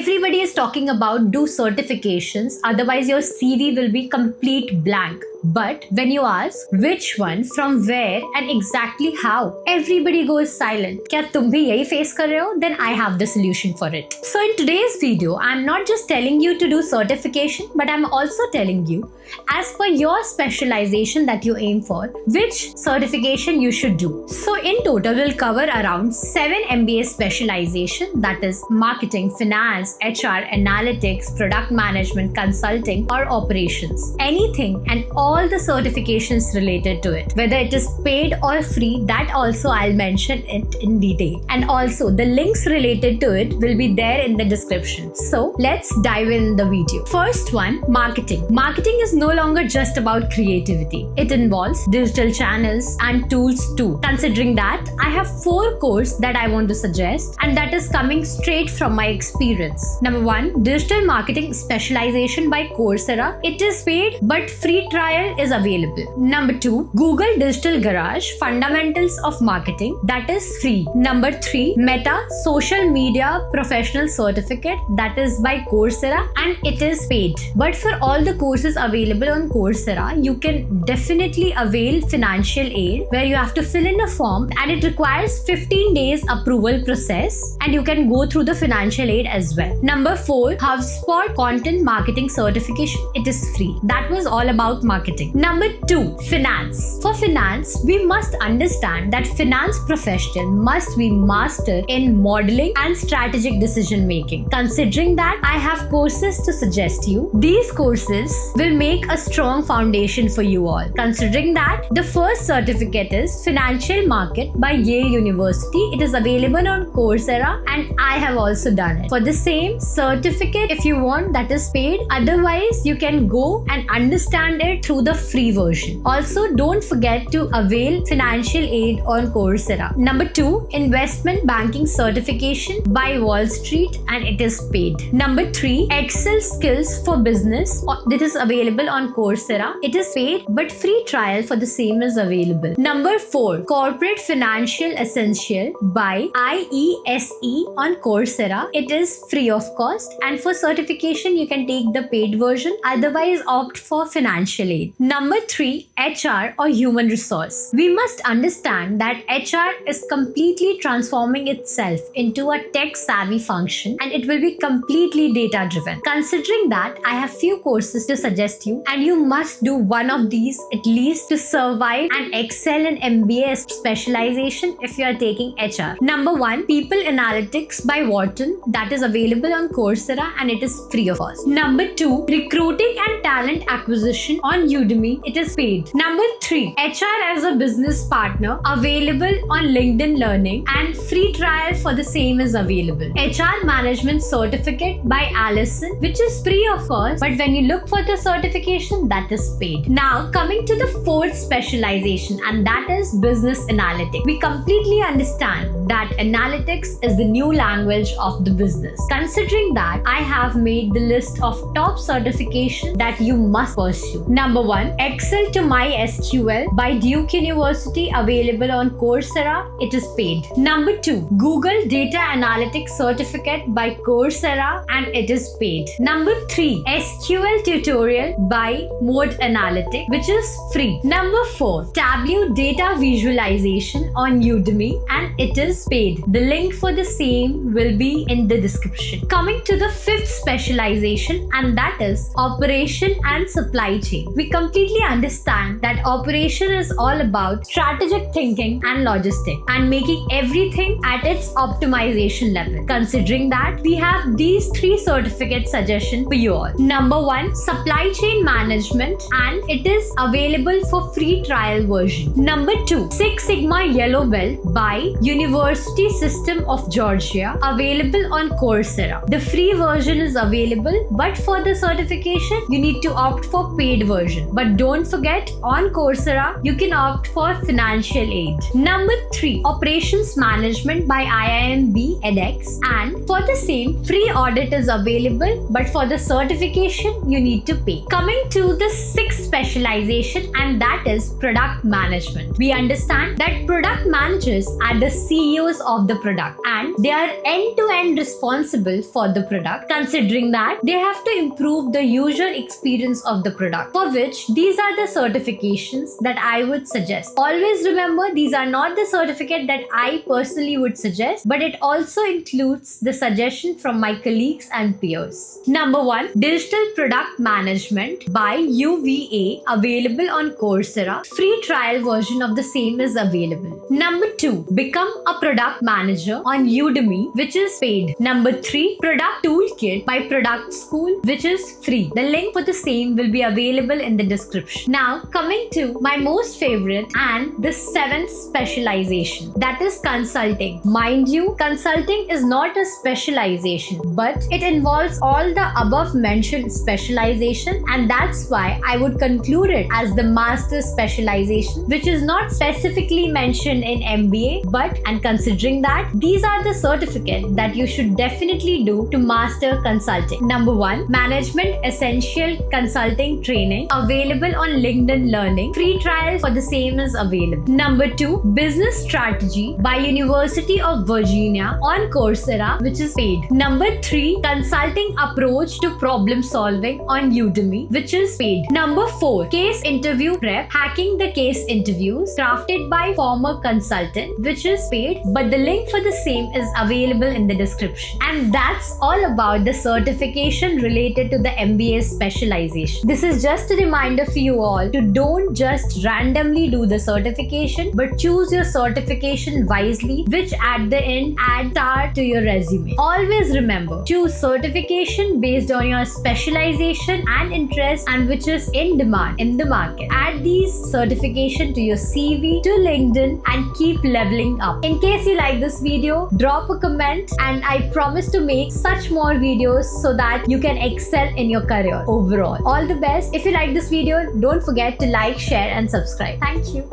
Everybody is talking about do certifications, otherwise your CV will be complete blank. But when you ask which one, from where and exactly how, everybody goes silent. क्या तुम भी यही face कर रहे हो? Then I have the solution for it. So in today's video, I'm not just telling you to do certification, but I'm also telling you, as per your specialization that you aim for, which certification you should do. So in total, we'll cover around 7 MBA specialization, that is marketing, finance, HR, analytics, product management, consulting, or operations. Anything and all the certifications related to it, whether it is paid or free, that also I'll mention it in detail. And also the links related to it will be there in the description. So let's dive in the video. First one, marketing. Marketing is no longer just about creativity. It involves digital channels and tools too. Considering that, I have 4 courses that I want to suggest, and that is coming straight from my experience. Number 1, digital marketing specialization by Coursera. It is paid but free trial is available. Number 2, Google Digital Garage Fundamentals of Marketing, that is free. Number 3, Meta Social Media Professional Certificate, that is by Coursera, and it is paid. But for all the courses available on Coursera, you can definitely avail financial aid, where you have to fill in a form and it requires 15 days approval process, and you can go through the financial aid as well. Number 4, HubSpot Content Marketing Certification. It is free. That was all about marketing. Number 2, finance. For finance, we must understand that finance professional must be master in modeling and strategic decision making. Considering that, I have courses to suggest you. These courses will make a strong foundation for you all. Considering that, the first certificate is Financial Market by Yale University. It is available on Coursera, and I have also done it. For the same certificate, if you want, that is paid. Otherwise, you can go and understand it through the free version. Also, don't forget to avail financial aid on Coursera. Number 2, investment banking certification by Wall Street, and it is paid. Number 3, Excel skills for business. This is available on Coursera. It is paid, but free trial for the same is available. Number 4, corporate financial essential by IESE on Coursera. It is free of cost, and for certification you can take the paid version. Otherwise, opt for financial aid. Number 3, HR or human resource. We must understand that HR is completely transforming itself into a tech-savvy function, and it will be completely data-driven. Considering that, I have few courses to suggest you, and you must do one of these at least to survive and excel in MBA specialization if you are taking HR. Number 1, People Analytics by Wharton. That is available on Coursera, and it is free of cost. Number 2, Recruiting and Talent Acquisition on Udemy. It is paid. Number 3, HR as a business partner, available on LinkedIn Learning, and free trial for the same is available. HR Management Certificate by Allison, which is free of course, but when you look for the certification, that is paid. Now coming to the 4th specialization, and that is business analytics. We completely understand that analytics is the new language of the business. Considering that, I have made the list of top certification that you must pursue. Number 1, Excel to MySQL by Duke University, available on Coursera. It is paid. Number 2, Google Data Analytics Certificate by Coursera, and it is paid. Number 3, SQL Tutorial by Mode Analytics, which is free. Number 4, Tableau Data Visualization on Udemy, and it is paid. The link for the same will be in the description. Coming to the 5th specialization, and that is operation and supply chain. We completely understand that operation is all about strategic thinking and logistics, and making everything at its optimization level. Considering that, we have these 3 certificate suggestions for you all. Number 1, Supply Chain Management, and it is available for free trial version. Number 2, Six Sigma Yellow Belt by University System of Georgia, available on Coursera. The free version is available, but for the certification, you need to opt for paid version. option. But don't forget, on Coursera, you can opt for financial aid. Number 3, operations management by IIMB edX. And for the same, free audit is available, but for the certification, you need to pay. Coming to the 6th specialization, and that is product management. We understand that product managers are the CEOs of the product, and they are end-to-end responsible for the product, considering that they have to improve the user experience of the product, for which these are the certifications that I would suggest. Always remember, these are not the certificate that I personally would suggest, but it also includes the suggestion from my colleagues and peers. Number 1, digital product management by UVA, available on Coursera. Free trial version of the same is available. Number 2, become a product manager on Udemy, which is paid. Number 3, product toolkit by Product School, which is free. The link for the same will be available in the description. Now, coming to my most favorite and the 7th specialization, that is consulting. Mind you, consulting is not a specialization, but it involves all the above mentioned specialization, and that's why I would conclude it as the master specialization, which is not specifically mentioned in MBA, and considering that, these are the certificates that you should definitely do to master consulting. Number 1, management essential consulting training, available on LinkedIn Learning. Free trial for the same is available. Number 2, business strategy by University of Virginia on Coursera, which is paid. Number 3, consulting approach to problem solving on Udemy, which is paid. Number 4, case interview prep, hacking the case interviews, crafted by former consultant, which is paid, but the link for the same is available in the description. And that's all about the certification related to the MBA specialization. This is just a reminder for you all to don't just randomly do the certification, but choose your certification wisely, which at the end add star to your resume. Always remember, choose certification based on your specialization and interest, and which is in demand in the market. Add these certification to your CV, to LinkedIn, and keep leveling up. In case you like this video, drop a comment, and I promise to make such more videos so that you can excel in your career overall. All the best. If you like this video, don't forget to like, share, and subscribe. Thank you.